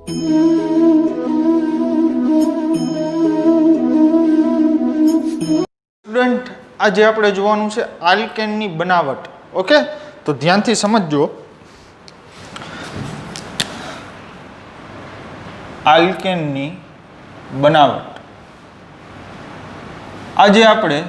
Student, આજે આપણે જોવાનું છે આલ્કેનની બનાવટ. ઓકે, તો ધ્યાનથી સમજજો. આલ્કેનની બનાવટ. આજે આપણે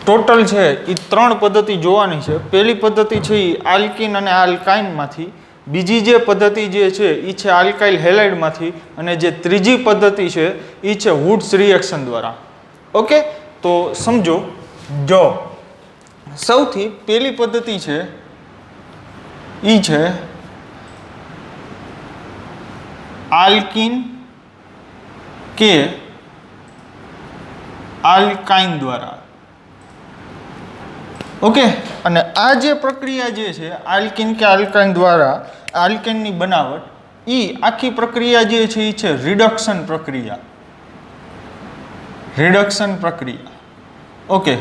ટોટલ છે એ 3 પદ્ધતિ જોવાની છે. પહેલી પદ્ધતિ છે એ આલ્કીન અને આલ્કાઇનમાંથી, બીજી જે પદ્ધતિ જે છે એ છે આલ્કાઇલ હેલાઇડમાંથી, અને જે ત્રીજી પદ્ધતિ છે એ છે વુડ્સ રિએક્શન દ્વારા. ઓકે, તો સમજો. જો સૌથી પહેલી પદ્ધતિ છે એ છે આલ્કીન કે આલ્કાઇન દ્વારા. ઓકે, અને આ જે પ્રક્રિયા જે છે આલ્કીન કે આલ્કાઇન દ્વારા આલ્કેનની બનાવટ, એ આખી પ્રક્રિયા જે છે એ છે રિડક્શન પ્રક્રિયા. રિડક્શન પ્રક્રિયા. ઓકે,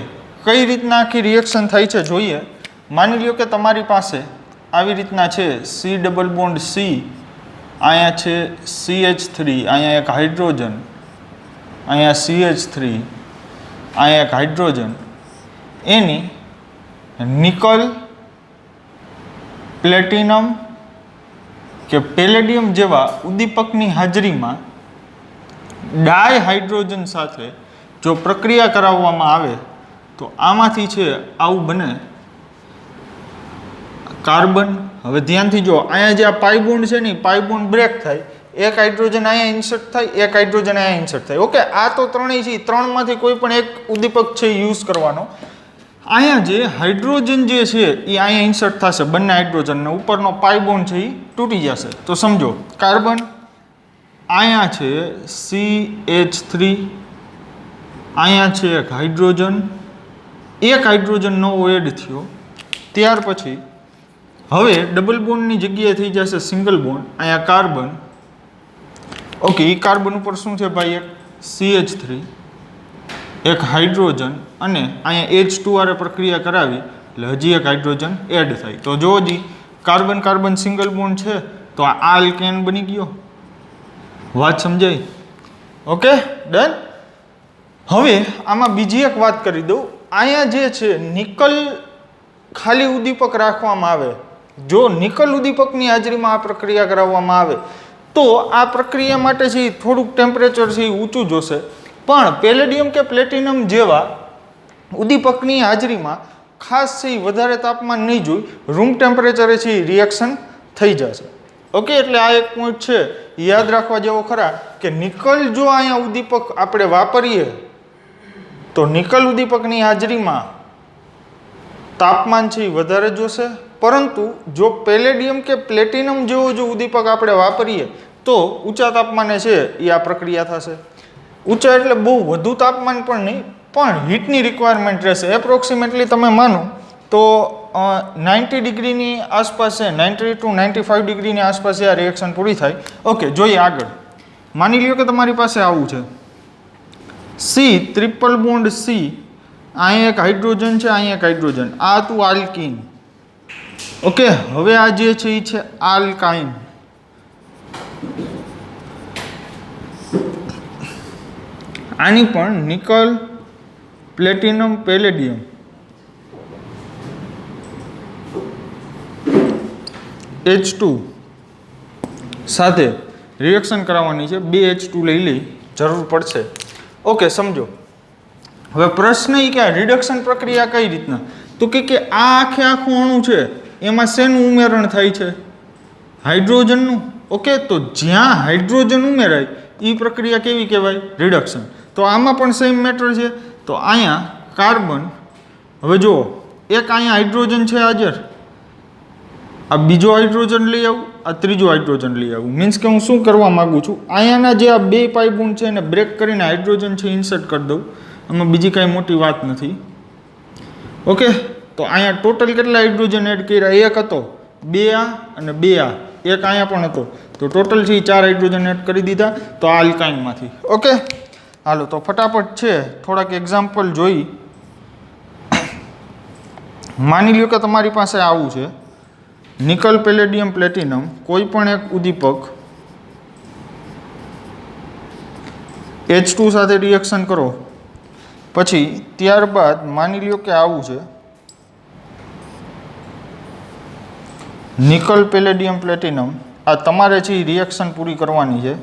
કઈ રીતના આખી રિએક્શન થાય છે જોઈએ. માની લ્યો કે તમારી પાસે આવી રીતના છે C ડબલ બોન્ડ C, અહીંયા છે CH3, અહીંયા એક હાઇડ્રોજન, અહીંયા CH3, અહીંયા એક હાઇડ્રોજન, એની નિકલ, પ્લેટિનમ કે પેલેડિયમ જેવા ઉદ્દીપકની હાજરીમાં ડાયહાઇડ્રોજન સાથે જો પ્રક્રિયા કરાવવામાં આવે તો આમાંથી છે આવું બને કાર્બન. હવે ધ્યાનથી જો, અહીંયા જે આ પાઈ બોન્ડ છે ને, પાઈ બોન્ડ બ્રેક થાય, એક હાઇડ્રોજન અહીંયા ઇન્સર્ટ થાય, એક હાઇડ્રોજન અહીંયા ઇન્સર્ટ થાય. ઓકે, આ તો ત્રણેય છે, ત્રણમાંથી કોઈ પણ એક ઉદ્દીપક છે યુઝ કરવાનો. અહીંયા જે હાઇડ્રોજન જે છે એ અહીંયા ઇન્સર્ટ થશે, બંને હાઇડ્રોજનને ઉપરનો પાઈ બોન્ડ છે એ તૂટી જશે. તો સમજો કાર્બન, અહીંયા છે CH3, અહીંયા છે એક હાઇડ્રોજન, એક હાઇડ્રોજન નવો એડ થયો. ત્યાર પછી હવે ડબલ બોન્ડની જગ્યાએ થઈ જશે સિંગલ બોન્ડ, અહીંયા કાર્બન. ઓકે, એ કાર્બન ઉપર શું છે ભાઈ, એક CH3, એક હાઇડ્રોજન, અને અહીંયા H2 વાળે પ્રક્રિયા કરાવી એટલે હજી એક હાઇડ્રોજન એડ થાય. તો જો હજી કાર્બન કાર્બન સિંગલ બોન્ડ છે તો આ આલ્કેન બની ગયો. વાત સમજાય? Okay, done. હવે આમાં બીજી એક વાત કરી દઉં. અહીંયા જે છે નિકલ ખાલી ઉદ્દીપક રાખવામાં આવે, જો નિકલ ઉદ્દીપકની હાજરીમાં આ પ્રક્રિયા કરાવવામાં આવે તો આ પ્રક્રિયા માટે છે થોડુંક ટેમ્પરેચર છે એ ઊંચું જોશે, પણ પેલેડિયમ કે પ્લેટિનમ જેવા ઉદ્દીપકની હાજરીમાં ખાસ છે વધારે તાપમાન નહીં જોઈ, રૂમ ટેમ્પરેચરે છે રિએક્શન થઈ જશે. ઓકે, એટલે આ એક પોઈન્ટ છે યાદ રાખવા જેવો ખરા કે નિકલ જો અહીંયા ઉદ્દીપક આપણે વાપરીએ તો નિકલ ઉદ્દીપકની હાજરીમાં તાપમાન છે એ વધારે જોશે, પરંતુ જો પેલેડિયમ કે પ્લેટિનમ જેવો જો ઉદ્દીપક આપણે વાપરીએ તો ઊંચા તાપમાને છે એ આ પ્રક્રિયા થશે. ઊંચા એટલે બહુ વધુ તાપમાન પણ નહીં, પણ હીટની રિક્વાયરમેન્ટ રહેશે. એપ્રોક્સિમેટલી તમે માનો તો 90 ડિગ્રીની આસપાસ છે, 90 to 95 ડિગ્રીની આસપાસ આ રિએક્શન પૂરી થાય. ઓકે, જોઈએ આગળ. માની લ્યો કે તમારી પાસે આવું છે C ટ્રિપલ બોન્ડ C, અહીંયા એક હાઇડ્રોજન છે, અહીંયા એક હાઇડ્રોજન, આ હતું આલ્કીન. ઓકે, હવે આ જે છે એ છે આલ્કાઇન. આની પણ નિકલ, પ્લેટિનમ, પેલેડિયમ, H2 સાથે રિએક્શન કરાવવાની છે. 2 H2 લઈ જરૂર પડશે. ઓકે, સમજો. હવે પ્રશ્ન એ કે રિડક્શન પ્રક્રિયા કઈ રીતના, તો કે આ આખે આખું અણુ છે એમાં શેનું ઉમેરણ થાય છે? હાઇડ્રોજનનું. ઓકે, તો જ્યાં હાઇડ્રોજન ઉમેરાય એ પ્રક્રિયા કેવી કહેવાય? રિડક્શન. તો આમાં પણ સેમ મેટર છે. તો અહીંયા કાર્બન, હવે જુઓ એક અહીંયા હાઇડ્રોજન છે હાજર, આ બીજો હાઇડ્રોજન લઈ આવું, આ ત્રીજો હાઇડ્રોજન લઈ આવું. મીન્સ કે હું શું કરવા માગું છું, અહીંયાના જે આ બે પાઈ બોન્ડ છે એને બ્રેક કરીને હાઇડ્રોજન છે ઇન્સર્ટ કરી દઉં. આમાં બીજી કાંઈ મોટી વાત નથી. ઓકે, તો અહીંયા ટોટલ કેટલા હાઇડ્રોજન એડ કર્યા? એક હતો, બે આ અને બે આ, એક અહીંયા પણ હતો. તો ટોટલ છે 4 હાઇડ્રોજન એડ કરી દીધા તો આ આલ્કાઇનમાંથી. ઓકે, હાલો તો ફટાફટ છે થોડાક એક્ઝામ્પલ જોઈ. માની લ્યો કે તમારી પાસે આવું છે નિકલ પેલેડિયમ પ્લેટિનમ કોઈ પણ એક ઉદ્દીપક H2 સાથે રિએક્શન કરો પછી ત્યારબાદ માની લ્યો કે આવું છે નિકલ પેલેડિયમ પ્લેટિનમ આ તમારે છે એ રિએક્શન પૂરી કરવાની છે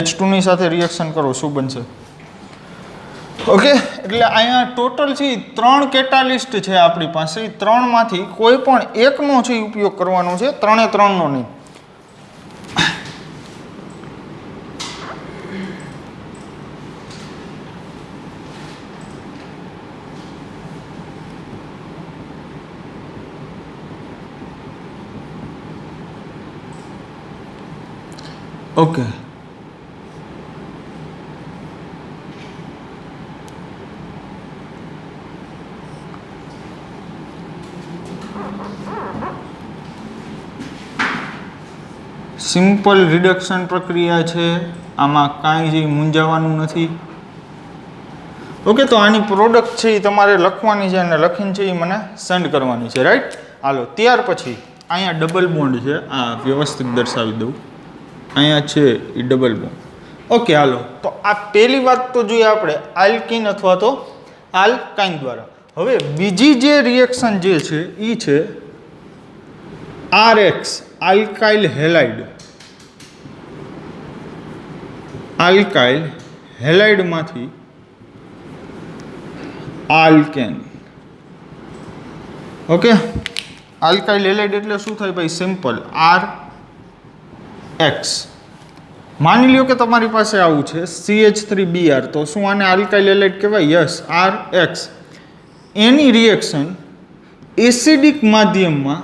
H2 ની સાથે રિએક્શન કરો શું બનશે ઓકે એટલે અહીંયા ટોટલ છે 3 કેટાલિસ્ટ છે આપણી પાસે 3 માંથી કોઈ પણ એકનો છે ઉપયોગ કરવાનો છે 3 એ 3 નો નહીં ઓકે સિમ્પલ રિડક્શન પ્રક્રિયા છે આમાં કાંઈ જ મૂંઝાવાનું નથી ઓકે તો આની પ્રોડક્ટ છે એ તમારે લખવાની છે અને લખીને છે એ મને સેન્ડ કરવાની છે રાઈટ હાલો ત્યાર પછી અહીંયા ડબલ બોન્ડ છે આ વ્યવસ્થિત દર્શાવી દઉં અહીંયા છે એ ડબલ બોન્ડ ઓકે હાલો તો આ પહેલી વાત તો જોઈએ આપણે આલ્કીન અથવા તો આલ્કાઇન દ્વારા હવે બીજી જે રિએક્શન જે છે એ છે RX આલ્કાઇલ હેલાઇડ આલ્કાઇલ હેલાઇડમાંથી આલ્કેન ઓકે આલ્કાઇલ હેલાઇડ એટલે શું થાય ભાઈ સિમ્પલ RX માની લ્યો કે તમારી પાસે આવું છે CH3Br તો શું આને આલ્કાઇલ હેલાઇડ કહેવાય યસ RX એની રિએક્શન એસિડિક માધ્યમમાં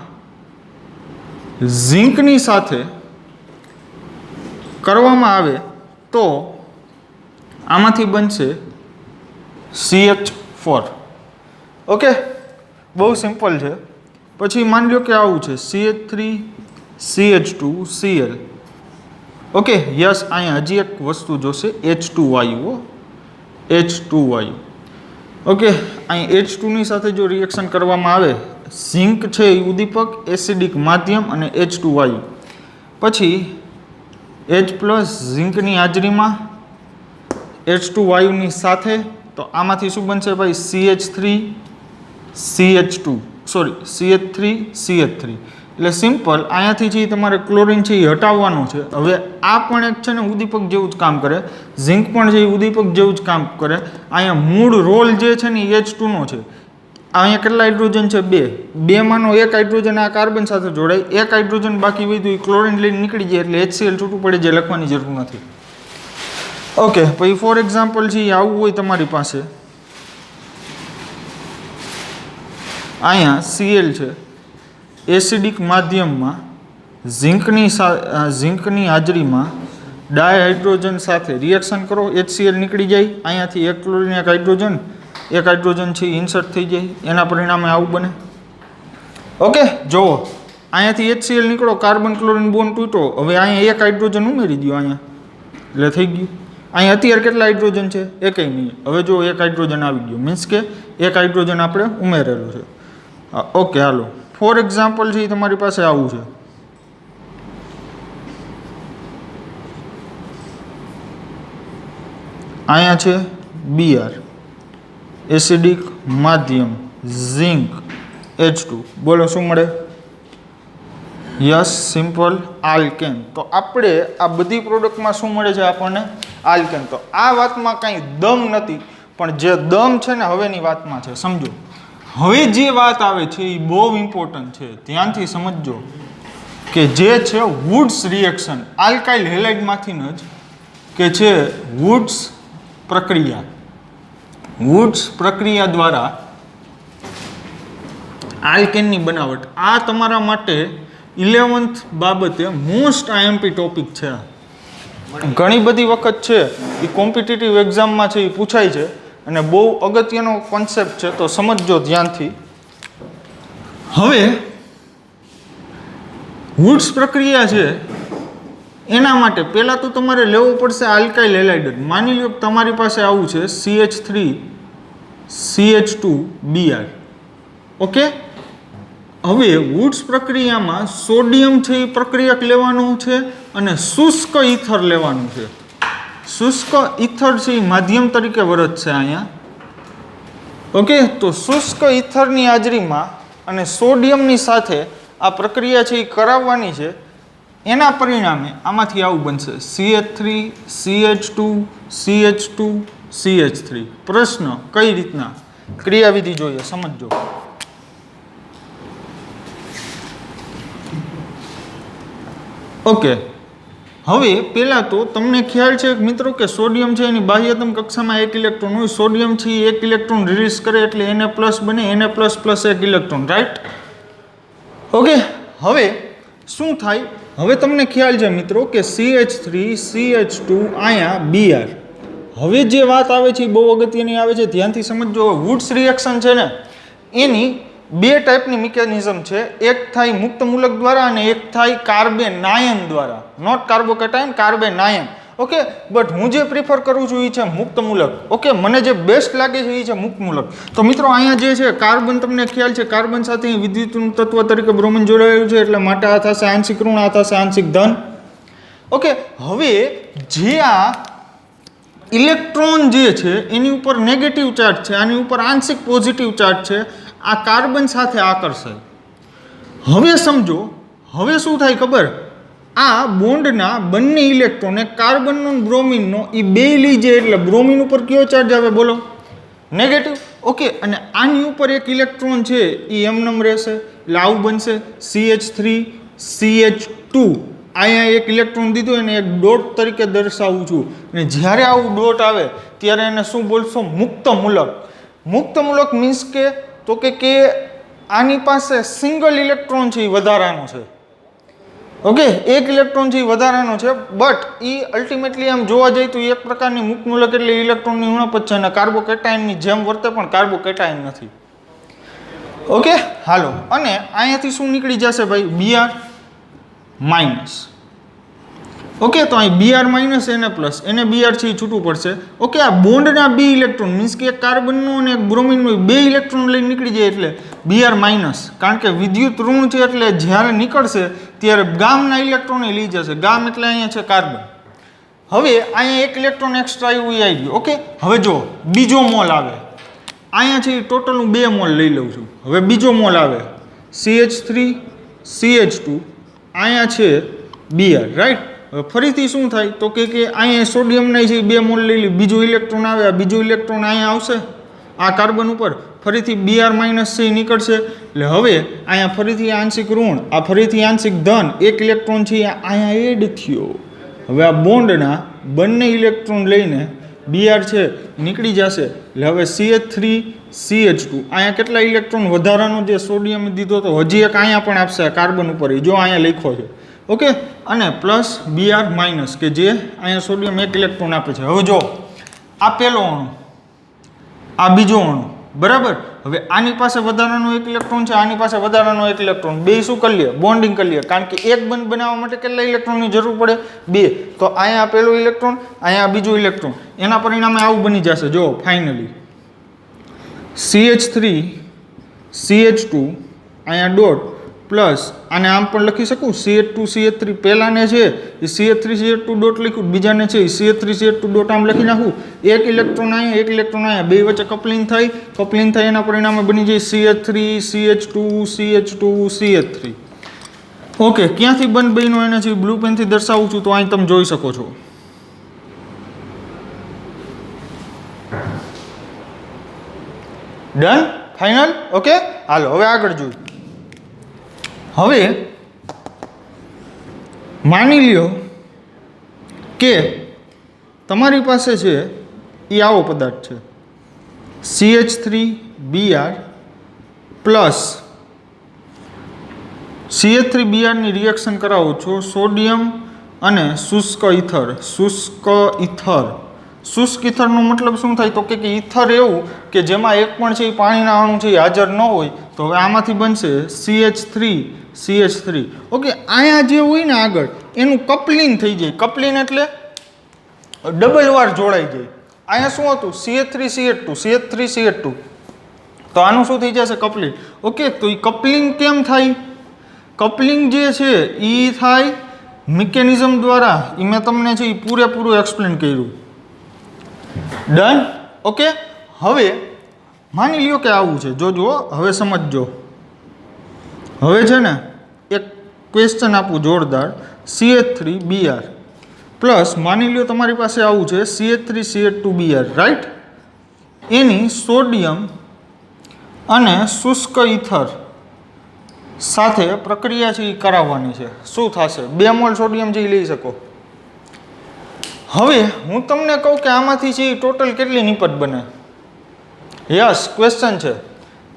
ઝિંકની સાથે કરવામાં આવે તો આમાંથી બનશે CH4 ઓકે બહુ સિમ્પલ છે પછી માની લો કે આવું છે CH3 CH2 Cl okay yes અહીંયા હજી એક વસ્તુ જોશે H2 વાયુ H2 વાયુ ઓકે અહીં H2 ની સાથે જો રિએક્શન કરવામાં આવે ઝિંક છે એ ઉદ્દીપક એસિડિક માધ્યમ અને H2 વાયુ પછી H પ્લસ ઝિંકની હાજરીમાં H2 વાયુની સાથે તો આમાંથી શું બનશે ભાઈ CH3 CH2 sorry CH3 CH3 એટલે સિમ્પલ અહીંયાથી છે તમારે ક્લોરીન છે એ હટાવવાનું છે હવે આ પણ એક છે ને ઉદ્દીપક જેવું જ કામ કરે ઝિંક પણ છે એ ઉદ્દીપક જેવું જ કામ કરે અહીંયા મૂળ રોલ જે છે ને એ H2 નો છે અહીંયા કેટલા હાઇડ્રોજન છે બે માનો એક હાઇડ્રોજન આ કાર્બન સાથે જોડાય એક હાઇડ્રોજન બાકી વધ્યું એ ક્લોરીન લઈને નીકળી જાય એટલે HCl છૂટું પડે જે લખવાની જરૂર નથી ઓકે પછી ફોર એક્ઝામ્પલ છે આવું હોય તમારી પાસે અહીંયા Cl છે એસિડિક માધ્યમમાં ઝિંકની હાજરીમાં ડાયહાઇડ્રોજન સાથે રિએક્શન કરો HCl નીકળી જાય અહીંયાથી એક ક્લોરીન એક હાઇડ્રોજન છે ઇન્સર્ટ થઈ જાય એના પરિણામે આવું બને ઓકે જુઓ અહીંયાથી HCl નીકળો કાર્બન ક્લોરીન બોન્ડ તૂટ્યો હવે અહીંયા એક હાઇડ્રોજન ઉમેરી દો અહીંયા એટલે થઈ ગયું અહીં અત્યારે કેટલા હાઇડ્રોજન છે એકેય નહીં હવે જો એક હાઇડ્રોજન આવી ગયો મીન્સ કે એક હાઇડ્રોજન આપણે ઉમેરેલું છે ઓકે હાલો ફોર એક્ઝામ્પલ છે તમારી પાસે આવું છે અહીંયા છે Br એસિડિક માધ્યમ ઝિંક H2 બોલો શું મળે યસ સિમ્પલ આલ્કેન તો આપણે આ બધી પ્રોડક્ટમાં શું મળે છે આપણને આલ્કેન તો આ વાતમાં કાંઈ દમ નથી પણ જે દમ છે ને હવેની વાતમાં છે સમજો હવે જે વાત આવે છે એ બહુ ઇમ્પોર્ટન્ટ છે ધ્યાનથી સમજજો કે જે છે વુડ્સ રિએક્શન આલ્કાઇલ હેલાઇડમાંથી જ કે છે વુડ્સ પ્રક્રિયા દ્વારા આલ્કેનની બનાવટ આ તમારા માટે 11th બાબતે મોસ્ટ આઈએમપી ટોપિક છે ઘણી બધી વખત છે એ કોમ્પિટિટિવ એક્ઝામમાં છે એ પૂછાય છે અને બહુ અગત્યનો કોન્સેપ્ટ છે તો સમજજો ધ્યાનથી હવે વુડ્સ પ્રક્રિયા છે એના માટે પહેલાં તો તમારે લેવું પડશે આલ્કાઇલ હેલાઇડ માની લો કે તમારી પાસે આવું છે CH3 CH2 Br ઓકે હવે વુડ્સ પ્રક્રિયામાં સોડિયમ છે એ પ્રક્રિયક લેવાનું છે અને શુષ્ક ઈથર લેવાનું છે. શુષ્ક ઈથર છે એ માધ્યમ તરીકે વર્તશે અહીંયા. ઓકે, તો શુષ્ક ઈથરની હાજરીમાં અને સોડિયમની સાથે આ પ્રક્રિયા છે એ કરાવવાની છે. એના પરિણામે આમાંથી આવું બનશે CH3 CH2 CH2 CH3. પ્રશ્ન કઈ રીતના? ક્રિયાવિધિ જોઈએ, સમજજો. ઓકે, હવે પહેલાં તો તમને ખ્યાલ છે મિત્રો કે સોડિયમ છે એની બાહ્યતમ કક્ષામાં એક ઇલેક્ટ્રોન હોય. સોડિયમ છે એ એક ઇલેક્ટ્રોન રિલીઝ કરે એટલે Na+ બને, Na++ એક ઇલેક્ટ્રોન, રાઈટ? ઓકે, હવે શું થાય? હવે તમને ખ્યાલ છે મિત્રો કે CH3 CH2 અહીંયા Br. હવે જે વાત આવે છે એ બહુ અગત્યની આવે છે, ધ્યાનથી સમજજો. વુડ્સ રિએક્શન છે ને એની બે ટાઈપની મિકેનિઝમ છે. એક થાય મુક્ત મૂલક દ્વારા અને એક થાય કાર્બેનાયન દ્વારા. Not carbocation, carbanion. Okay, but હું જે પ્રિફર કરું છું એ છે મુક્ત મૂલક. ઓકે, મને જે બેસ્ટ લાગે છે એ છે મુક્ત મૂલક. તો મિત્રો અહીંયા જે છે કાર્બન, તમને ખ્યાલ છે કાર્બન સાથે વિદ્યુતનું તત્વ તરીકે બ્રોમિન જોડાયેલું છે એટલે માટે આ થશે આંશિક ઋણ, આ થશે આંશિક ધન. ઓકે, હવે જે આ ઇલેક્ટ્રોન જે છે એની ઉપર નેગેટિવ ચાર્જ છે, આની ઉપર આંશિક પોઝિટિવ ચાર્જ છે, આ કાર્બન સાથે આકર્ષાય. હવે સમજો, હવે શું થાય ખબર? આ બોન્ડના બંને ઇલેક્ટ્રોન, એક કાર્બનનો અને બ્રોમિનનો, એ બે લઈ જાય એટલે બ્રોમિન ઉપર કયો ચાર્જ આવે બોલો? નેગેટિવ. ઓકે, અને આની ઉપર એક ઇલેક્ટ્રોન છે એ એમનેમ રહેશે એટલે આવું બનશે CH3 CH2. અહીંયા એક ઇલેક્ટ્રોન દીધો એને એક ડોટ તરીકે દર્શાવું છું, અને જ્યારે આવું ડોટ આવે ત્યારે એને શું બોલશો? મુક્ત મૂલક. મુક્ત મૂલક મીન્સ કે તો કે આની પાસે સિંગલ ઇલેક્ટ્રોન છે એ વધારાનો છે. ઓકે, એક ઇલેક્ટ્રોન છે એ વધારાનો છે, બટ એ અલ્ટિમેટલી આમ જોવા જઈએ તો એક પ્રકારની મુક્ત મૂલક એટલે ઇલેક્ટ્રોનની ઉણપ જ છે અને કાર્બોકેટાયનની જેમ વર્તે પણ કાર્બોકેટાયન નથી. ઓકે, હાલો, અને અહીંયાથી શું નીકળી જશે ભાઈ? Br minus. ઓકે, તો અહીં Br માઇનસ Na+, એને Br છે એ છૂટું પડશે. ઓકે, આ બોન્ડના બે ઇલેક્ટ્રોન મીન્સ કે એક કાર્બનનો અને એક બ્રોમિનનો બે ઇલેક્ટ્રોન લઈને નીકળી જાય એટલે Br માઇનસ, કારણ કે વિદ્યુત ઋણ છે એટલે જ્યારે નીકળશે ત્યારે ગામના ઇલેક્ટ્રોને લઈ જશે. ગામ એટલે અહીંયા છે કાર્બન. હવે અહીંયા એક ઇલેક્ટ્રોન એક્સ્ટ્રા એવું આવી ગયું. ઓકે, હવે જો બીજો મોલ આવે, અહીંયા છે ટોટલ હું 2 મોલ લઈ લઉં છું. હવે બીજો મોલ આવે CH3 CH2, અહીંયા છે Br, રાઈટ? હવે ફરીથી શું થાય તો કે અહીંયા સોડિયમના છે 2 મોલ લઈ લે, બીજો ઇલેક્ટ્રોન આવે, આ બીજો ઇલેક્ટ્રોન અહીંયા આવશે આ કાર્બન ઉપર, ફરીથી Br માઇનસ છે નીકળશે એટલે હવે અહીંયા ફરીથી આંશિક ઋણ, આ ફરીથી આંશિક ધન, એક ઇલેક્ટ્રોન છે અહીંયા એડ થયો. હવે આ બોન્ડના બંને ઇલેક્ટ્રોન લઈને Br છે નીકળી જશે એટલે હવે CH3 CH2 અહીંયા કેટલા ઇલેક્ટ્રોન વધારાનો જે સોડિયમ દીધો તો હજી એક અહીંયા પણ આપશે કાર્બન ઉપર, જો અહીંયા લખ્યો છે. ઓકે, અને પ્લસ Br માઇનસ કે જે અહીંયા સોડિયમ એક ઇલેક્ટ્રોન આપે છે. હવે જો આ પહેલો અણુ, આ બીજો અણુ, બરાબર? હવે આની પાસે વધારાનો એક ઇલેક્ટ્રોન છે, આની પાસે વધારાનો એક ઇલેક્ટ્રોન, બે શું કરી લે? બોન્ડિંગ કરી લે, કારણ કે એક બંધ બનાવવા માટે કેટલા ઇલેક્ટ્રોનની જરૂર પડે? 2. તો અહીંયા પહેલો ઇલેક્ટ્રોન, અહીંયા બીજો ઇલેક્ટ્રોન, એના પરિણામે આવું બની જશે. જો ફાઇનલી CH3 CH2 અહીંયા ડોટ પ્લસ આને આમ પણ લખી શકું CH2 CH3, પહેલાને છે એ CH3 CH2 ડોટ લખ્યું, બીજાને છે એ CH3 CH2 ડોટ આમ લખી નાખું. એક ઇલેક્ટ્રોન અહીંયા, એક ઇલેક્ટ્રોન અહીંયા, બે વચ્ચે કપલિંગ થાય એના પરિણામે બની જાય CH3 CH2 CH2 CH3. Okay, ક્યાંથી બંધ બન્યો એને છે બ્લુ પેનથી દર્શાવું છું તો અહીં તમે જોઈ શકો છો. Done, final. ઓકે, હાલો હવે આગળ જોઈએ. હવે માની લ્યો કે તમારી પાસે છે એ આવો પદાર્થ છે CH3Br પ્લસ CH3Br ની રિએક્શન કરાવો છો સોડિયમ અને શુષ્ક ઇથર. શુષ્ક ઇથરનો મતલબ શું થાય તો કે ઇથર એવું કે જેમાં એક પણ છે એ પાણીના અણુ છે એ હાજર ન હોય. તો હવે આમાંથી બનશે CH3. ઓકે, અહીંયા જે હોય ને આગળ એનું કપલિંગ થઈ જાય. કપલિંગ એટલે ડબલ વાર જોડાઈ જાય. અહીંયા શું હતું? CH3 CH2 CH3 CH2. તો તો આનું શું થઈ જશે? કપલિંગ. ઓકે, તો એ કપલિંગ કેમ થાય? કપલિંગ જે છે એ થાય મિકેનિઝમ દ્વારા. એ મેં તમને છે એ પૂરેપૂરું એક્સપ્લેન કર્યું. ડન. ઓકે, હવે માની લ્યો કે આવું છે. જોજો, હવે સમજજો. હવે છે ને એક ક્વેશ્ચન આપું જોરદાર. CH3Br પ્લસ માની લ્યો તમારી પાસે આવું છે CH3CH2Br, રાઈટ? એની સોડિયમ અને શુષ્ક ઇથર સાથે પ્રક્રિયા છે એ કરાવવાની છે. શું થશે? 2 મોલ સોડિયમ જે લઈ શકો. હવે હું તમને કહું કે આમાંથી છે એ ટોટલ કેટલી નિપટ બને? યસ, ક્વેશ્ચન છે.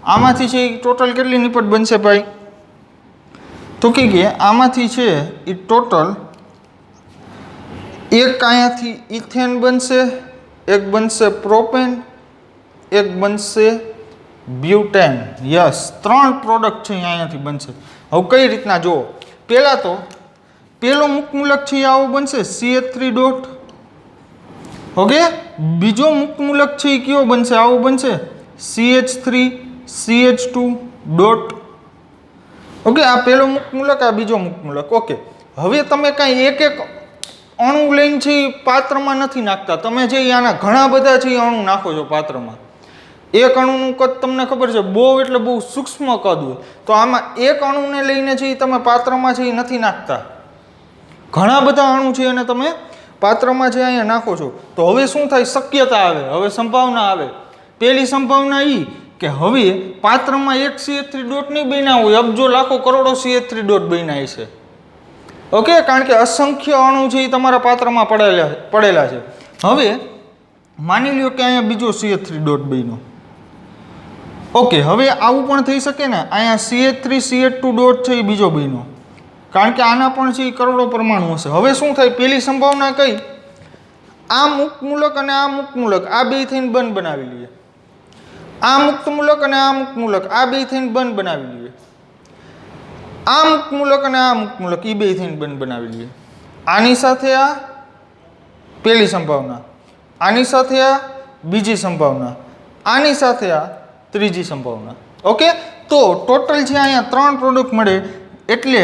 આમાંથી છે એ ટોટલ કેટલી નિપટ બનશે ભાઈ? તો કે આમાંથી છે એ ટોટલ એક અહીંયાથી ઇથેન બનશે, એક બનશે પ્રોપેન, એક બનશે બ્યુટેન. યસ, 3 પ્રોડક્ટ છે અહીંયાથી બનશે. હવે કઈ રીતના જુઓ. પહેલાં તો પહેલો મુક્તમૂલક છે એ આવો બનશે CH3 ડોટ. ઓકે, બીજો મુક્તમૂલક છે એ કયો બનશે? આવો બનશે CH3 CH2 ડોટ. ઓકે, આ પહેલો મુક્તમૂલક, આ બીજો મુક્તમૂલક. ઓકે, હવે તમે કાંઈ એક એક અણુ લઈને છે એ પાત્રમાં નથી નાખતા. તમે જે આના ઘણા બધા છે એ અણુ નાખો છો પાત્રમાં. એક અણુનું કદ તમને ખબર છે બહુ એટલે બહુ સૂક્ષ્મ કદ હોય. તો આમાં એક અણુને લઈને છે એ તમે પાત્રમાં છે એ નથી નાખતા. ઘણા બધા અણુ છે એને તમે પાત્રમાં છે અહીંયા નાખો છો. તો હવે શું થાય? શક્યતા આવે, હવે સંભાવના આવે. પહેલી સંભાવના એ કે હવે પાત્રમાં એક CH3 ડોટ નહીં બન્યા હોય, અબજો લાખો કરોડો CH3 ડોટ બન્યા છે. ઓકે, કારણ કે અસંખ્ય અણુ છે એ તમારા પાત્રમાં પડેલા છે. હવે માની લ્યો કે અહીંયા બીજો CH3 ડોટ બન્યો. ઓકે, હવે આવું પણ થઈ શકે ને, અહીંયા CH3 CH2 ડોટ છે એ બીજો બન્યો, કારણ કે આના પણ છે એ કરોડો પરમાણુ હશે. હવે શું થાય? પહેલી સંભાવના કઈ? આ મુક્તમૂલક અને આ મુક્તમૂલક આ બે થઈને બંધ બનાવી લઈએ. આ મુક્તમૂલક અને આ મુક્તમૂલક આ બે થઈને બંધ બનાવી લઈએ. આ મુક્તમૂલક અને આ મુક્તમૂલક એ બે થઈને બંધ બનાવી લઈએ. આની સાથે આ પહેલી સંભાવના, આની સાથે આ બીજી સંભાવના, આની સાથે આ ત્રીજી સંભાવના. ઓકે, તો ટોટલ છે અહીંયા 3 પ્રોડક્ટ મળે. એટલે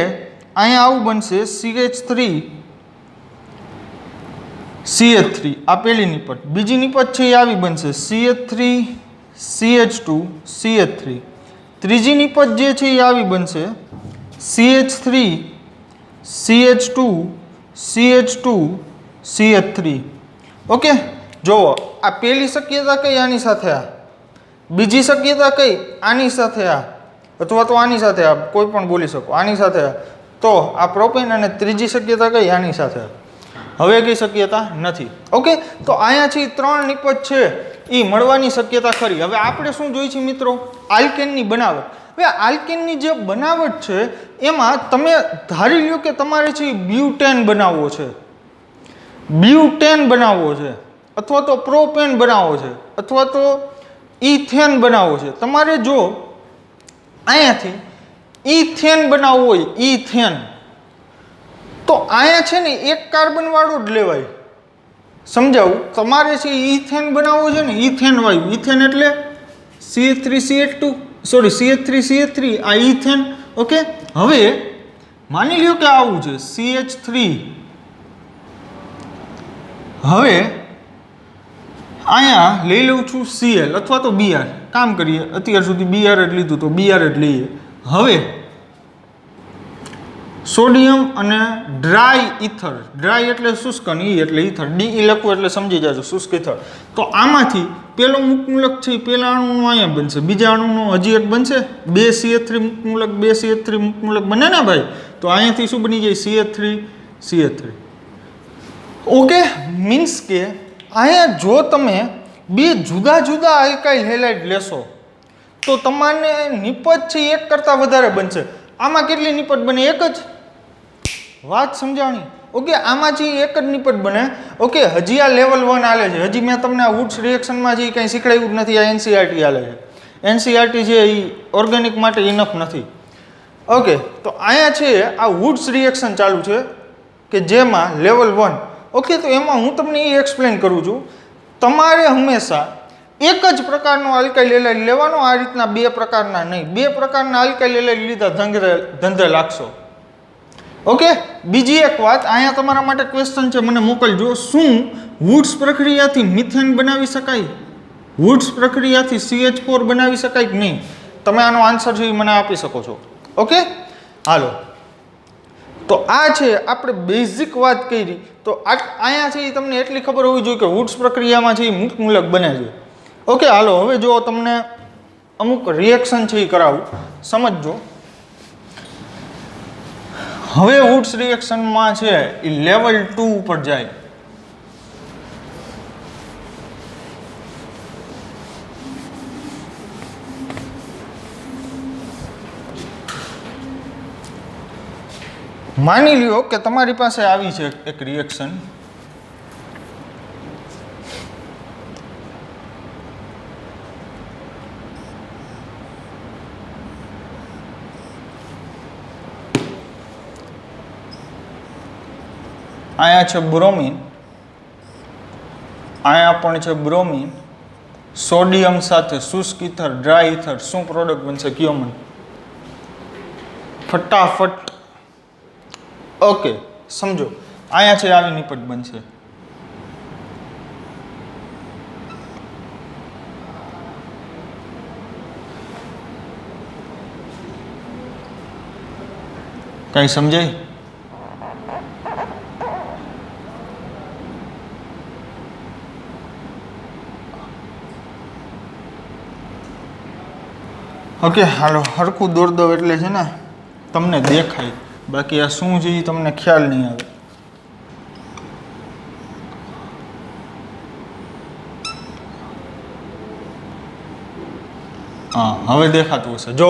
અહીંયા આવું બનશે CH3 CH3, આ પહેલી નિપટ. બીજી નિપટ છે એ આવી બનશે CH3 CH2 CH3. ત્રીજી નિપટ જે છે એ આવી બનશે CH3 CH2 CH2 CH3. Okay, જુઓ, આ પહેલી શક્યતા કઈ? આની સાથે આ. બીજી શક્યતા કઈ? આની સાથે આ, અથવા તો આની સાથે આ, કોઈ પણ બોલી શકો. આની સાથે આ. તો આ પ્રોપેન. અને ત્રીજી શક્યતા કઈ? આની સાથે આ. હવે કઈ શક્યતા નથી. ઓકે, તો અહીંયા છે 3 નિપજ છે એ મળવાની શક્યતા ખરી. હવે આપણે શું જોઈએ છીએ મિત્રો? આલ્કેનની બનાવટ. હવે આલ્કેનની જે બનાવટ છે એમાં તમે ધારી લ્યો કે તમારે છે બ્યુટેન બનાવવો છે, બ્યુટેન બનાવવો છે, અથવા તો પ્રોપેન બનાવવો છે, અથવા તો ઇથેન બનાવવો છે. તમારે જો અહીંયાથી ઇથેન બનાવવું હોય, ઇથેન, તો અહીંયા છે ને એક કાર્બન વાળો જ લેવાય. સમજાવું? તમારે છે ઇથેન બનાવવો છે ને, ઇથેન વાયુ. ઇથેન એટલે CH3CH2 સોરી CH3CH3 આ ઇથેન. ઓકે, હવે માની લ્યો કે આવું છે CH3. હવે અહીંયા લઈ લઉં છું Cl અથવા તો Br. કામ કરીએ, અત્યાર સુધી Br જ લીધું તો Br જ લઈએ. હવે સોડિયમ અને ડ્રાય ઇથર. ડ્રાય એટલે શુષ્ક અને ઈ એટલે ઇથર. DE લખવું એટલે સમજી જાજો, શુષ્ક ઇથર. તો આમાંથી પેલો મુક્તમૂલક છે પેલા અણુનો અહીંયા બનશે, બીજા અણુનો હજી એક બનશે. 2 CH3 મુક્તમૂલક 2 CH3 મુક્તમૂલક બને ને ભાઈ? તો અહીંયાથી શું બની જાય? CH3 CH3. ઓકે, મીન્સ કે અહીંયા જો તમે 2 જુદા જુદા આલ્કાઇલ હેલાઇડ લેશો તો તમારે નિપજ છે એક કરતાં વધારે બનશે. આમાં કેટલી નિપજ બને? એક જ. વાત સમજાણી? ઓકે, આમાં જે એક જ નિપજ બને. ઓકે, હજી આ લેવલ 1 હાલે છે. હજી મેં તમને આ વુડ્સ રિએક્શનમાં જે કંઈ શીખડાવ્યું જ નથી. આ NCERT હાલે છે. NCERT છે એ ઓર્ગેનિક માટે ઇનફ નથી. ઓકે, તો અહીંયા છે આ વુડ્સ રિએક્શન ચાલુ છે કે જેમાં લેવલ 1. ઓકે, તો એમાં હું તમને એ એક્સપ્લેન કરું છું. તમારે હંમેશા એક જ પ્રકારનો આલ્કાઇલ એલાઇડ લેવાનો, આ રીતના બે પ્રકારના નહીં. બે પ્રકારના આલ્કાઇલ એલાઇડ લીધા ધંધે લાગશો. ઓકે. બીજી એક વાત, અહીંયા તમારા માટે ક્વેશ્ચન છે, મને મોકલજો. શું વુડ્સ પ્રક્રિયાથી મિથેન બનાવી શકાય? વુડ્સ પ્રક્રિયાથી CH4 બનાવી શકાય કે નહીં? તમે આનો આન્સર છે એ મને આપી શકો છો. ઓકે, હાલો. તો આ છે આપણે બેઝિક વાત કરી. તો અહીંયા છે એ તમને એટલી ખબર હોવી જોઈએ કે વુડ્સ પ્રક્રિયામાં છે એ મુક્ત મૂલક બને છે. ઓકે, હાલો. હવે જો તમને અમુક રિએક્શન છે એ કરાવું, સમજજો. હવે વુડ્સ રિએક્શનમાં છે એ લેવલ 2 ઉપર જાય. માની લ્યો કે તમારી પાસે આવી છે એક રિએક્શન. અહીંયા છે બ્રોમિન, અહીંયા પણ છે બ્રોમિન, સોડિયમ સાથે શુષ્ક ઇથર, ડ્રાય ઇથર. શું પ્રોડક્ટ બનશે? કયો મને ફટાફટ. ઓકે, સમજો. અહીંયા છે આવી નિપટ બનશે. કઈ સમજાય? ઓકે, હાલો. હરખું દોર દો એટલે છે ને તમને દેખાય, બાકી આ શું છે એ તમને ખ્યાલ નહીં આવે. હા, હવે દેખાતું હશે. જો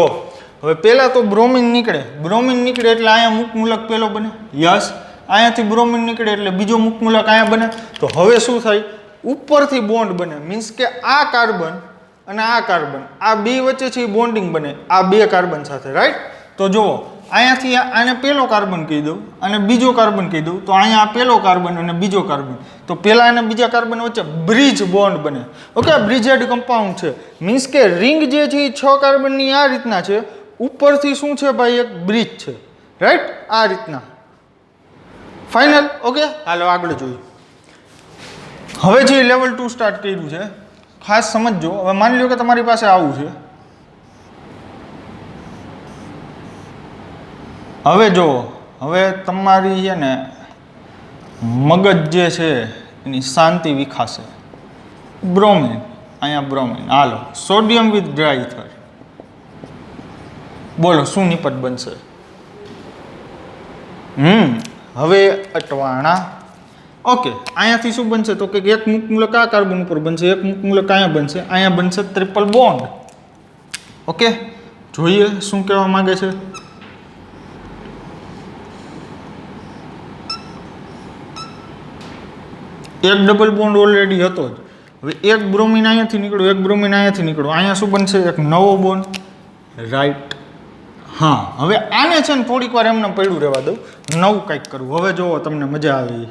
હવે પહેલાં તો બ્રોમિન નીકળે. બ્રોમિન નીકળે એટલે અહીંયા મુક્ત મૂલક પહેલો બને. યસ. અહીંયાથી બ્રોમિન નીકળે એટલે બીજો મુક્ત મૂલક અહીંયા બને. તો હવે શું થાય? ઉપરથી બોન્ડ બને. મીન્સ કે આ કાર્બન અને આ કાર્બન, આ બે વચ્ચે છે બોન્ડિંગ બને આ બે કાર્બન સાથે, રાઈટ? તો જુઓ, અહીંયાથી આને પહેલો કાર્બન કહી દઉં અને બીજો કાર્બન કહી દઉં, તો અહીંયા આ પહેલો કાર્બન અને બીજો કાર્બન, તો પહેલા અને બીજા કાર્બન વચ્ચે બ્રિજ બોન્ડ બને. ઓકે, બ્રિજેડ કમ્પાઉન્ડ છે. મીન્સ કે રિંગ જે છે એ 6 કાર્બનની આ રીતના છે, ઉપરથી શું છે ભાઈ? એક બ્રિજ છે, રાઈટ? આ રીતના. ફાઇનલ. ઓકે, હાલો આગળ જોઈએ. હવે જે લેવલ 2 સ્ટાર્ટ કર્યું છે, ખાસ સમજજો. હવે માની લો કે તમારી પાસે આવું છે. હવે જો, હવે તમારી છે ને મગજ જે છે એની શાંતિ વિખાશે. બ્રોમિન, અહીંયા bromine. Hello, sodium with dry ether. બોલો શું નિપટ બનશે? હવે અટવાણા. ઓકે, અહીંયાથી શું બનશે? તો કે એક મુક્ત મૂલક આ કાર્બન ઉપર બનશે, એક મુક્ત મૂલક અહીંયા બનશે, અહીંયા બનશે ટ્રિપલ બોન્ડ. ઓકે, જોઈએ શું કહેવા માંગે છે. એક ડબલ બોન્ડ ઓલરેડી હતો જ. હવે એક બ્રોમિન અહીંયાથી નીકળ્યો, એક બ્રોમિન અહીંયાથી નીકળ્યો, અહીંયા શું બનશે? એક નવો બોન્ડ, રાઈટ? હા, હવે આને છે ને થોડીક વાર એમને પડ્યું રહેવા દઉં, નવું કંઈક કરવું. હવે જુઓ, તમને મજા આવે.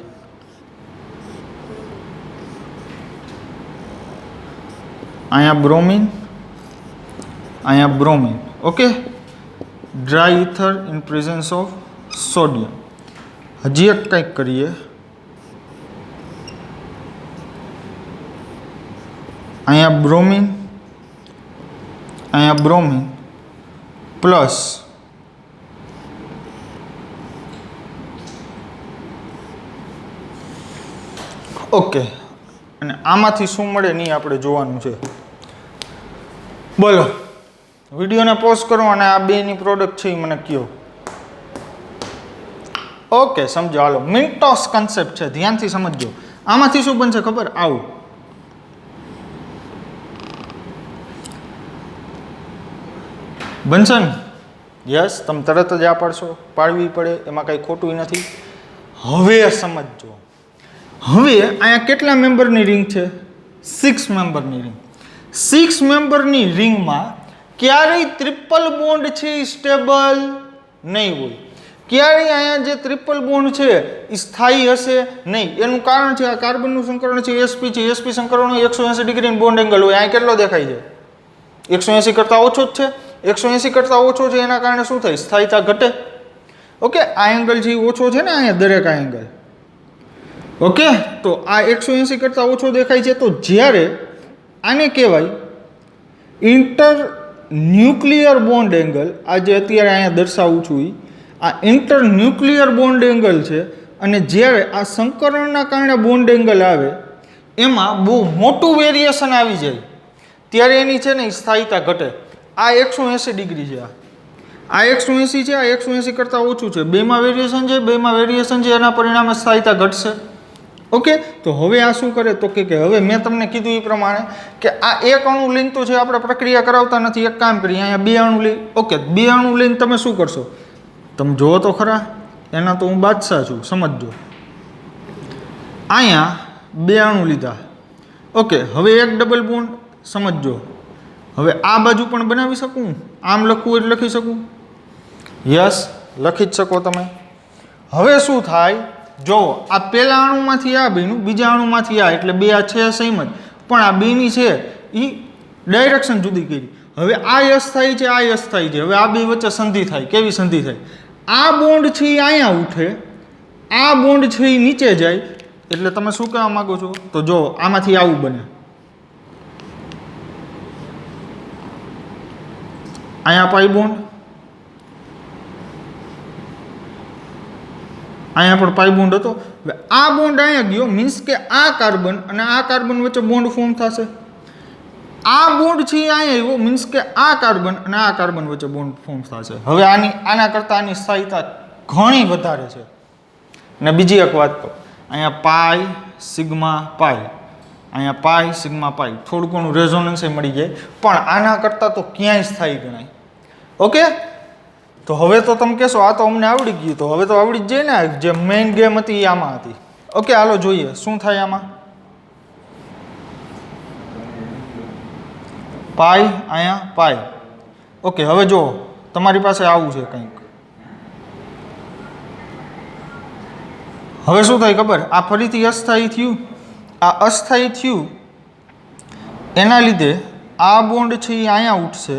અહીંયા બ્રોમિન, અહીંયા bromine. Okay, dry ether in presence of sodium. હજી એક કંઈક કરીએ. અહીંયા બ્રોમિન, અહીંયા બ્રોમિન પ્લસ ઓકે, અને આમાંથી શું મળે નહીં આપણે જોવાનું છે. બોલો, વિડીયોને પોઝ કરો અને આ બેની પ્રોડક્ટ છે એ મને કહો. ઓકે, સમજો. હાલો, મિન્ટોસ કન્સેપ્ટ છે, ધ્યાનથી સમજજો. આમાંથી શું બનશે ખબર? આવું બનશે ને? યસ, તમે તરત જ આ પાડશો. પાડવી પડે, એમાં કાંઈ ખોટું નથી. હવે સમજો. હવે અહીંયા કેટલા મેમ્બરની રિંગ છે? 6 મેમ્બરની રિંગ. 6 મેમ્બરની રિંગમાં ક્યારેય ટ્રિપલ બોન્ડ છે એ સ્ટેબલ નહીં હોય. ક્યારેય અહીંયા જે ટ્રિપલ બોન્ડ છે એ સ્થાયી હશે નહીં. એનું કારણ છે આ કાર્બનનું સંકરણ છે sp છે. sp સંકરણનો 180 ડિગ્રીનો બોન્ડ એંગલ હોય. અહીંયા કેટલો દેખાય છે? 180 કરતાં ઓછો જ છે. 180 કરતાં ઓછો છે એના કારણે શું થાય? સ્થાયીતા ઘટે. ઓકે, આ એંગલ છે એ ઓછો છે ને અહીંયા દરેક આ એંગલ. ઓકે, તો આ 180 કરતાં ઓછો દેખાય છે. તો જ્યારે આને કહેવાય ઇન્ટર ન્યુક્લિયર બોન્ડ એંગલ, આ જે અત્યારે અહીંયા દર્શાવું છું આ ઇન્ટર ન્યુક્લિયર બોન્ડ એંગલ છે. અને જ્યારે આ સંકરણના કારણે બોન્ડ એંગલ આવે એમાં બહુ મોટું વેરિએશન આવી જાય ત્યારે એની છે ને સ્થાયીતા ઘટે. આ 180 ડિગ્રી છે. આ 180 છે, આ 180 કરતાં ઓછું છે. બેમાં વેરિએશન છે, બેમાં વેરિએશન છે, એના પરિણામે સ્થાયીતા ઘટશે. ઓકે, તો હવે આ શું કરે તો કે હવે મેં તમને કીધું એ પ્રમાણે કે આ એક અણુ લઈને તો છે આપણે પ્રક્રિયા કરાવતા નથી. એક કામ કરીએ, અહીંયા 2 અણુ લઈ. ઓકે, 2 અણુ લઈને તમે શું કરશો? તમે જુઓ તો ખરા, એના તો હું બાદશાહ છું, સમજજો. અહીંયા 2 અણુ લીધા. ઓકે, હવે એક ડબલ બોન્ડ, સમજજો. હવે આ બાજુ પણ બનાવી શકું, આમ લખવું એટલે લખી શકું. યસ, લખી જ શકો તમે. હવે શું થાય? જો આ પહેલા અણુમાંથી આ બન્યું, બીજા અણુમાંથી આ, એટલે 2 આ છે સેમ જ, પણ આ બેની છે એ ડાયરેક્શન જુદી કરી. હવે આ યસ થાય છે, આ યસ થાય છે. હવે આ બે વચ્ચે સંધિ થાય. કેવી સંધિ થાય? આ બોન્ડ છે એ અહીંયા ઉઠે, આ બોન્ડ છે એ નીચે જાય. એટલે તમે શું કહેવા માંગો છો? તો જો આમાંથી આવું બને. અહીંયા પાઈ બોન્ડ, અહીંયા પણ પાઈ બોન્ડ હતો. હવે આ બોન્ડ અહીંયા ગયો, મીન્સ કે આ કાર્બન અને આ કાર્બન વચ્ચે બોન્ડ ફોર્મ થશે. આ બોન્ડ છે એ અહીંયા આવ્યો, મીન્સ કે આ કાર્બન અને આ કાર્બન વચ્ચે બોન્ડ ફોર્મ થશે. હવે આના કરતાં આની સ્થાયીતા ઘણી વધારે છે. અને બીજી એક વાત કહું, અહીંયા પાઈ સિગ્મા પાઈ, અહીંયા પાઈ સિગ્મા પાઈ, થોડું ઘણું રેઝોનન્સ મળી જાય, પણ આના કરતાં તો ક્યાંય સ્થાયી ગણાય. ઓકે, તો હવે તો તમે કહેશો આ તો અમને આવડી ગયું. તો હવે તો આવડી જ જાય ને, જે મેઇન ગેમ હતી એ આમાં હતી. ઓકે, હાલો જોઈએ શું થાય આમાં. પાઈ, અહીંયા પાઈ. ઓકે, હવે જો તમારી પાસે આવું છે કંઈક. હવે શું થાય ખબર? આ ફરીથી અસ્થાયી થયું, આ અસ્થાયી થયું એના લીધે આ બોન્ડ છે એ અહીંયા ઉઠશે.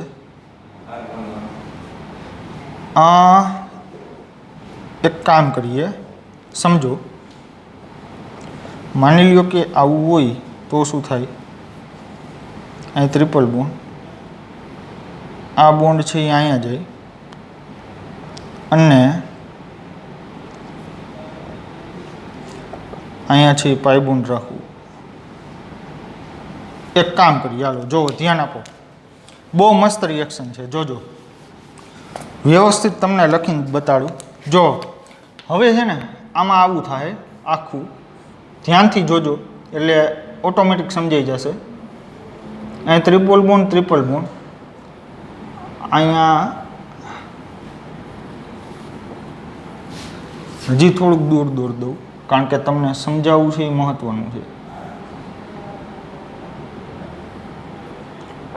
એક કામ કરીએ, સમજો. માની લ્યો કે આવું હોય તો શું થાય? અહીં ટ્રિપલ બોન્ડ, આ બોન્ડ છે એ અહીંયા જાય અને અહીંયા છે પાઈ બોન્ડ રાખવું. એક કામ કરીએ, હાલો જોવો, ધ્યાન આપો. બહુ મસ્ત રિએક્શન છે, જોજો. વ્યવસ્થિત તમને લખીને બતાડું. જો હવે છે ને આમાં આવું થાય આખું, ધ્યાનથી જોજો એટલે ઓટોમેટિક સમજાઈ જશે. અહીં ટ્રિપલ બોન્ડ, ટ્રિપલ બોન્ડ, અહીંયા હજી થોડુંક દૂર દૂર દઉં કારણ કે તમને સમજાવવું છે એ મહત્વનું છે.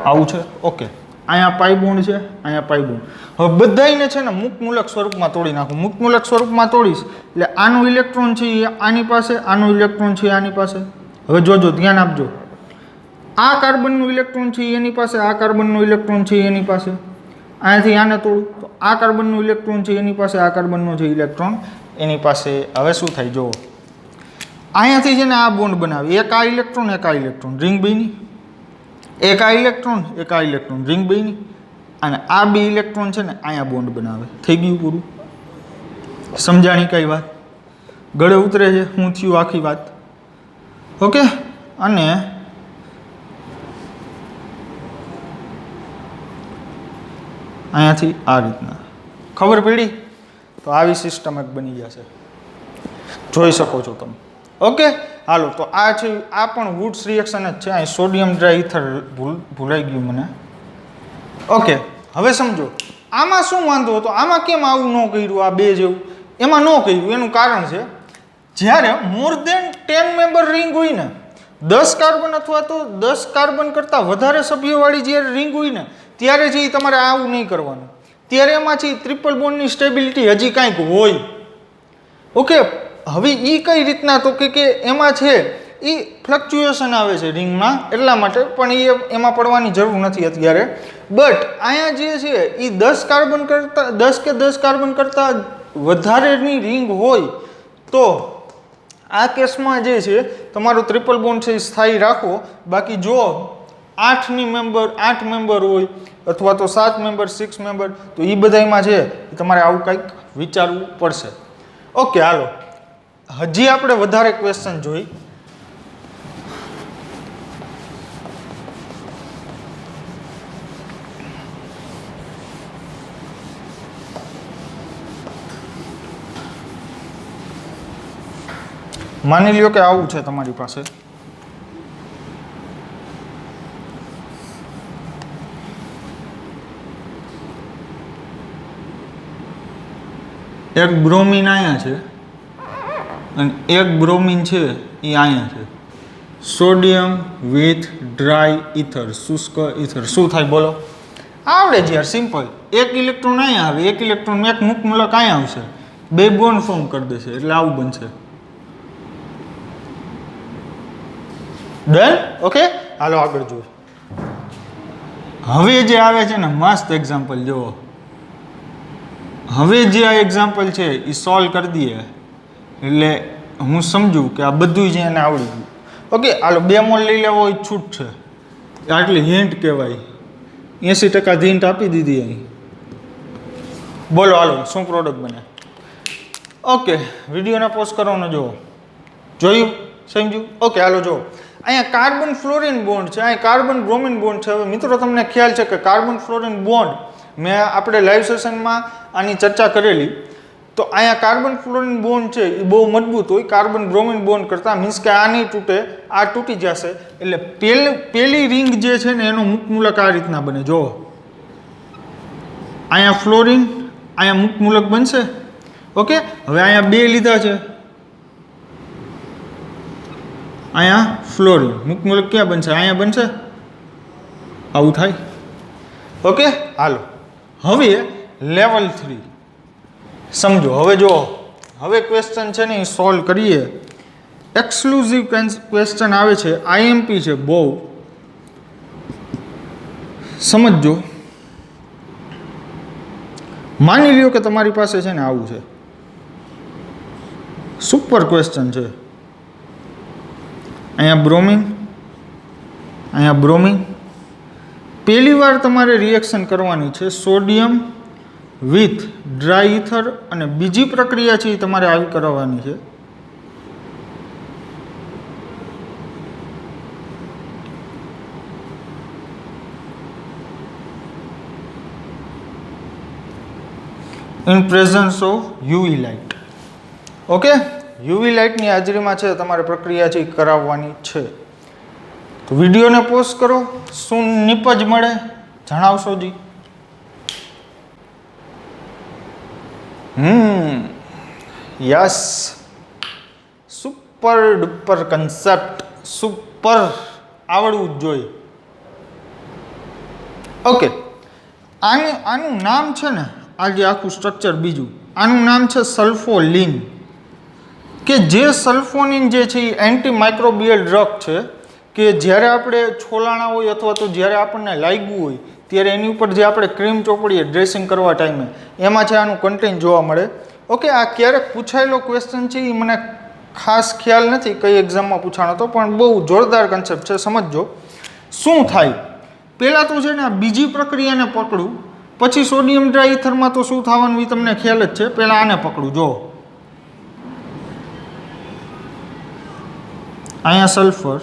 આવું છે. ઓકે, અહીંયા પાઈ બોન્ડ છે, અહીંયા પાઈ બોન્ડ. હવે બધાને છે ને મુક્તમૂલક સ્વરૂપમાં તોડી નાખું. મુક્તમૂલક સ્વરૂપમાં તોડીશ એટલે આનું ઇલેક્ટ્રોન છે એ આની પાસે, આનું ઇલેક્ટ્રોન છે આની પાસે. હવે જોજો, ધ્યાન આપજો. આ કાર્બનનું ઇલેક્ટ્રોન છે એની પાસે, આ કાર્બનનું ઇલેક્ટ્રોન છે એની પાસે. અહીંયાથી આને તોડું તો આ કાર્બનનું ઇલેક્ટ્રોન છે એની પાસે, આ કાર્બનનો છે ઇલેક્ટ્રોન એની પાસે. હવે શું થાય જુઓ, અહીંયાથી છે ને આ બોન્ડ બનાવે, એક આ ઇલેક્ટ્રોન, એક આ ઇલેક્ટ્રોન, રિંગ બની. એક આ ઇલેક્ટ્રોન, એક આ ઇલેક્ટ્રોન, રિંગ બની. અને આ બે ઇલેક્ટ્રોન છે ને અહીંયા બોન્ડ બનાવે. થઈ ગયું પૂરું. સમજાણી કઈ વાત? ગળે ઉતરે છે હું થયું આખી વાત. ઓકે, અને અહીંયાથી આ રીતના ખબર પડી તો આવી સિસ્ટમ એક બની જશે, જોઈ શકો છો તમે. ઓકે, હાલો તો આ છે, આ પણ વુડ્સ રિએક્શન જ છે. અહીં સોડિયમ ડ્રાયઇથર ભૂલાઈ ગયું મને. ઓકે, હવે સમજો આમાં શું વાંધો હતો, આમાં કેમ આવું ન કર્યું, આ બે જેવું એમાં ન કર્યું. એનું કારણ છે જ્યારે મોર દેન 10 મેમ્બર રિંગ હોય ને, 10 કાર્બન અથવા તો 10 કાર્બન કરતાં વધારે સભ્યોવાળી જ્યારે રિંગ હોય ને ત્યારે જે તમારે આવું નહીં કરવાનું. ત્યારે એમાંથી ટ્રિપલ બોન્ડની સ્ટેબિલિટી હજી કાંઈક હોય. ઓકે, હવે એ કઈ રીતના તો કે એમાં છે એ ફ્લક્ચ્યુએશન આવે છે રિંગમાં, એટલા માટે, પણ એમાં પડવાની જરૂર નથી અત્યારે. બટ અહીંયા જે છે એ 10 કાર્બન કરતાં 10 કાર્બન કરતાં વધારેની રિંગ હોય તો આ કેસમાં જે છે તમારું ટ્રિપલ બોન્ડ છે એ સ્થાયી રાખો. બાકી જો 8 મેમ્બર હોય અથવા તો 7 મેમ્બર 6 મેમ્બર, તો એ બધામાં છે તમારે આવું કંઈક વિચારવું પડશે. ઓકે, હાલો હજી આપણે વધારે ક્વેશ્ચન જોઈ. માની લ્યો કે આવું છે તમારી પાસે, એક બ્રોમિન અહીંયા છે અને એક બ્રોમિન છે એ અહીંયા છે. સોડિયમ વિથ ડ્રાય ઇથર, શુષ્ક ઇથર, શું થાય બોલો? આવડે જ યાર, સિમ્પલ. એક ઇલેક્ટ્રોન અહીંયા આવે, એક ઇલેક્ટ્રોન એક મુક્ત મૂલક અહીંયા આવશે, 2 બોન્ડ ફોર્મ કરી દેશે, એટલે આવું બનશે. ડન? ઓકે, હાલો આગળ જોઈએ. હવે જે આવે છે ને મસ્ત એક્ઝામ્પલ જુઓ. હવે જે આ એક્ઝામ્પલ છે એ સોલ્વ કરી દઈએ એટલે હું સમજું કે આ બધું જ એને આવડી ગયું. ઓકે, હાલો 2 મોલ લઈ લેવો એ છૂટ છે, આટલી હિન્ટ કહેવાય. 80% હિન્ટ આપી દીધી અહીં. બોલો હાલો શું પ્રોડક્ટ બને? ઓકે, વિડીયોને પોઝ કરવાનો જુઓ. જોયું? સમજ્યું? ઓકે, હાલો જુઓ. અહીંયા કાર્બન ફ્લોરિન બોન્ડ છે, અહીંયા કાર્બન બ્રોમિન બોન્ડ છે. હવે મિત્રો તમને ખ્યાલ છે કે કાર્બન ફ્લોરિન બોન્ડ મેં આપણે લાઈવ સેશનમાં આની ચર્ચા કરેલી. તો અહીંયા કાર્બન ફ્લોરિન બોન્ડ છે એ બહુ મજબૂત હોય કાર્બન બ્રોમિન બોન્ડ કરતાં, મીન્સ કે આ નહીં તૂટે, આ તૂટી જશે. એટલે પેલી રિંગ જે છે ને એનો મુક્ત મૂલક આ રીતના બને. જો અહીંયા ફ્લોરિન, અહીંયા મુક્ત મૂલક બનશે. ઓકે, હવે અહીંયા 2 લીધા છે, અહીંયા ફ્લોરિન, મુક્ત મૂલક ક્યાં બનશે? અહીંયા બનશે. આવું થાય. ઓકે, હાલો હવે લેવલ 3 સમજો. હવે જો હવે ક્વેશ્ચન છે ને એ સોલ્વ કરીએ. એક્સક્લુઝિવ ક્વેશ્ચન આવે છે, આઈએમપી છે, બહુ સમજો. માની લ્યો કે તમારી પાસે છે ને આવું છે, સુપર ક્વેશ્ચન છે. અહીંયા બ્રોમિન, અહીંયા બ્રોમિન. પહેલી વાર તમારે રિએક્શન કરવાની છે સોડિયમ વિથ ડ્રાય ઇથર, અને બીજી પ્રક્રિયા છે એ તમારે આવી કરવાની છે. In presence of UV light. Okay, UV લાઇટની હાજરીમાં છે તમારે પ્રક્રિયા છે એ કરાવવાની છે. તો વિડીયોને પોઝ કરો, શું નિપજ મળે જણાવશો જી. Yes, super duper concept, super, આવડવું જ જોઈએ. ઓકે, આનું નામ છે ને, આ જે આખું સ્ટ્રક્ચર બીજું, આનું નામ છે સલ્ફોલિન. કે જે સલ્ફોનિન જે છે એ એન્ટી માઇક્રોબિયલ ડ્રગ છે, કે જ્યારે આપણે છોલાણા હોય અથવા તો જ્યારે આપણને લાગ્યું હોય ત્યારે એની ઉપર જે આપણે ક્રીમ ચોપડીએ ડ્રેસિંગ કરવા ટાઈમે, એમાં છે આનું કન્ટેન્ટ જોવા મળે. ઓકે, આ ક્યારેક પૂછાયેલો ક્વેશ્ચન છે એ મને ખાસ ખ્યાલ નથી કઈ એક્ઝામમાં પૂછાણો હતો, પણ બહુ જોરદાર કન્સેપ્ટ છે. સમજો શું થાય. પહેલાં તો છે ને આ બીજી પ્રક્રિયાને પકડું, પછી સોડિયમ ડ્રાય ઇથરમાં તો શું થવાનું એ તમને ખ્યાલ જ છે. પહેલાં આને પકડું. જો અહીંયા સલ્ફર,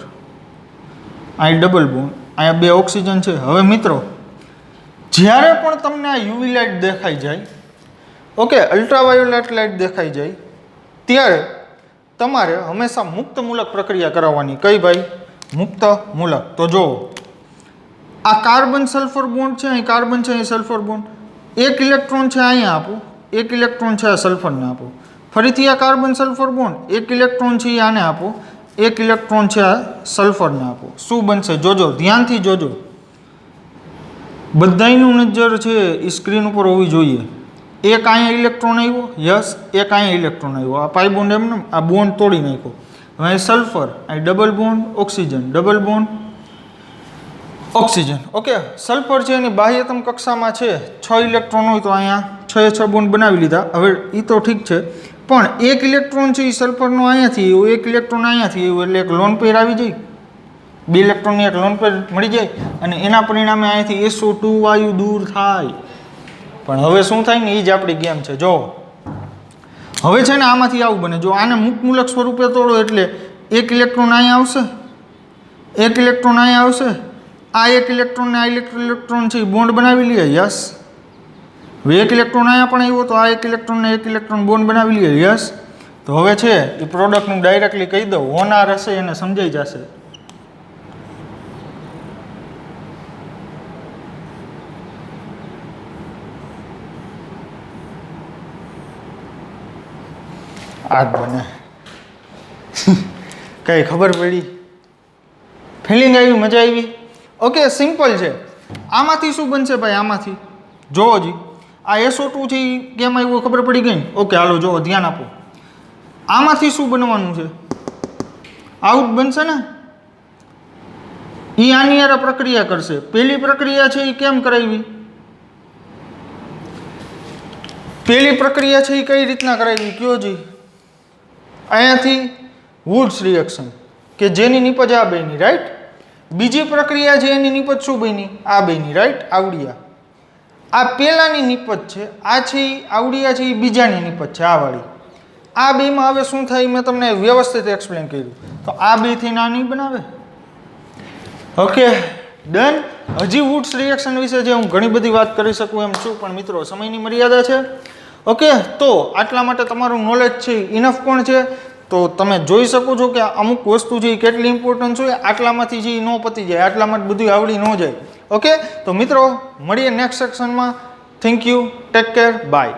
અહીં ડબલ બોન્ડ, અહીંયા 2 ઓક્સિજન છે. હવે મિત્રો જ્યારે પણ તમને આ યુવી લાઇટ દેખાઈ જાય, ઓકે, અલ્ટ્રાવાયોલેટ લાઇટ દેખાઈ જાય, ત્યારે તમારે હંમેશા મુક્ત મૂલક પ્રક્રિયા કરાવવાની. કઈ ભાઈ? મુક્ત મૂલક. તો જો આ કાર્બન સલ્ફર બોન્ડ છે, અહીં કાર્બન છે, અહીં સલ્ફર બોન્ડ. 1 ઇલેક્ટ્રોન છે અહીંયા આપો, 1 ઇલેક્ટ્રોન છે આ સલ્ફરને આપો. ફરીથી આ કાર્બન સલ્ફર બોન્ડ, 1 ઇલેક્ટ્રોન છે એ આને આપો, 1 ઇલેક્ટ્રોન છે આ સલ્ફરને આપો. શું બનશે જોજો, ધ્યાનથી જોજો. બધાયનું નજર છે એ સ્ક્રીન ઉપર હોવી જોઈએ. એક અહીંયા ઇલેક્ટ્રોન આવ્યો, યસ, એક અહીંયા ઇલેક્ટ્રોન આવ્યો. આ પાઈ બોન્ડ એમને આ બોન્ડ તોડી નાખ્યો. હવે સલ્ફર, અહીં double bond oxygen, double bond oxygen. Okay, sulphur છે એની બાહ્યતમ કક્ષામાં છે 6 ઇલેક્ટ્રોન હોય તો અહીંયા 6 બોન્ડ બનાવી લીધા. હવે એ તો ઠીક છે, પણ એક ઇલેક્ટ્રોન છે એ સલ્ફરનો અહીંયાથી આવ્યો, એક ઇલેક્ટ્રોન અહીંયાથી આવ્યો, એટલે એક લોન પેર આવી જાય. 2 ઇલેક્ટ્રોનની એક લોન પેર મળી જાય અને એના પરિણામે અહીંયાથી SO2 વાયુ દૂર થાય. પણ હવે શું થાય ને એ જ આપણી ગેમ છે. જો હવે છે ને આમાંથી આવું બને, જો આને મુક્તમૂલક સ્વરૂપે તોડો એટલે એક ઇલેક્ટ્રોન અહીંયા આવશે, એક ઇલેક્ટ્રોન અહીંયા આવશે, આ એક ઇલેક્ટ્રોન ને આ ઇલેક્ટ્રોન છે એ બોન્ડ બનાવી લઈએ. યસ. હવે એક ઇલેક્ટ્રોન અહીંયા પણ આવ્યો તો આ એક ઇલેક્ટ્રોન ને એક ઇલેક્ટ્રોન બોન્ડ બનાવી લઈએ. યસ. તો હવે છે એ પ્રોડક્ટનું ડાયરેક્ટલી કહી દઉં, હોનાર હશે એને સમજાઈ જશે. આ જ બને. કઈ ખબર પડી? ફિલિંગ આવી? મજા આવી? ઓકે, સિમ્પલ છે. આમાંથી શું બનશે ભાઈ? આમાંથી જોવો જી, આ SO2 છે એ કેમ આવ્યું ખબર પડી ગઈ ને? ઓકે, હાલો જોવો, ધ્યાન આપો. આમાંથી શું બનવાનું છે? આઉટ બનશે ને. એ આની યાર પ્રક્રિયા કરશે. પહેલી પ્રક્રિયા છે એ કેમ કરાવી? પહેલી પ્રક્રિયા છે એ કઈ રીતના કરાવી કયો જી? અહીંયાથી વુડ્સ રિએક્શન કે જેની નિપજ આ બની, રાઈટ. બીજી પ્રક્રિયા છે એની નિપજ શું બની? આ બની, રાઈટ, આવડિયા. આ પહેલાની નિપજ છે, આ છે આવડિયા છે એ બીજાની નિપજ છે, આ વાળી. આ બેમાં હવે શું થાય મેં તમને વ્યવસ્થિત એક્સપ્લેન કર્યું. તો આ બેથી ના નહીં બનાવે. Okay, done. હજી વુડ્સ રિએક્શન વિશે જે હું ઘણી બધી વાત કરી શકું એમ છું, પણ મિત્રો સમયની મર્યાદા છે. ઓકે, તો આટલા માટે તમારું નોલેજ છે ઇનફ પણ છે. તો તમે જોઈ શકો છો કે અમુક વસ્તુ છે એ કેટલી ઇમ્પોર્ટન્ટ છે. આટલામાંથી જે ન પતી જાય, આટલામાં જ બધું આવડી ન જાય. ઓકે, તો મિત્રો મળીએ નેક્સ્ટ સેક્શનમાં. Thank you, take care, by.